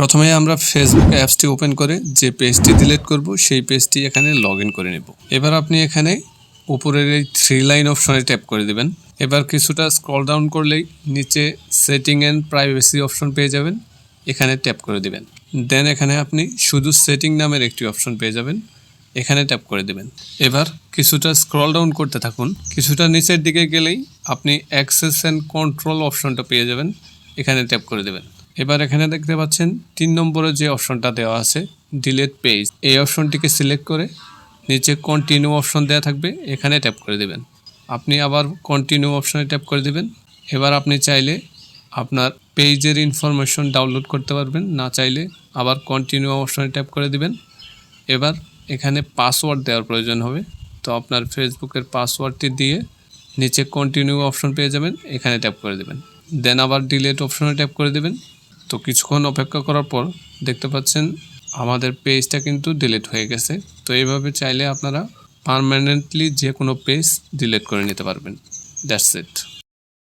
প্রথমে আমরা ফেসবুক অ্যাপসটি ওপেন করে যে পেজটি ডিলিট করব সেই পেজটি এখানে লগ ইন করে নেব। এবার আপনি এখানে উপরের এই 3 লাইন অপশনে ট্যাপ করে দিবেন। এবার কিছুটা স্ক্রল ডাউন করলেই নিচে সেটিং এন্ড প্রাইভেসি অপশন পেয়ে যাবেন, এখানে ট্যাপ করে দিবেন। দেন এখানে আপনি শুধু সেটিং নামের একটি অপশন পেয়ে যাবেন, এখানে ট্যাপ করে দিবেন। এবার কিছুটা স্ক্রল ডাউন করতে থাকুন, কিছুটা নিচের দিকে গেলেই আপনি অ্যাক্সেস অ্যান্ড কন্ট্রোল অপশনটা পেয়ে যাবেন, এখানে ট্যাপ করে দেবেন। এবার এখানে দেখতে পাচ্ছেন 3 নম্বরে যে অপশনটা দেওয়া আছে ডিলিট পেজ, এই অপশনটিকে সিলেক্ট করে নিচে কন্টিনিউ অপশন দেওয়া থাকবে, এখানে ট্যাপ করে দেবেন। আপনি আবার কন্টিনিউ অপশনে ট্যাপ করে দেবেন। এবার আপনি চাইলে আপনার পেজের ইনফরমেশন ডাউনলোড করতে পারবেন, না চাইলে আবার কন্টিনিউ অপশনে ট্যাপ করে দিবেন। এবার এখানে পাসওয়ার্ড দেওয়ার প্রয়োজন হবে, তো আপনার ফেসবুকের পাসওয়ার্ডটি দিয়ে নিচে কন্টিনিউ অপশন পেয়ে যাবেন, এখানে ট্যাপ করে দেবেন। দেন আবার ডিলিট অপশনে ট্যাপ করে দেবেন। তো কিছুক্ষণ অপেক্ষা করার পর দেখতে পাচ্ছেন আমাদের পেজটা কিন্তু ডিলিট হয়ে গেছে। তো এইভাবে চাইলে আপনারা পার্মানেন্টলি যে কোনো পেজ ডিলিট করে নিতে পারবেন। That's it.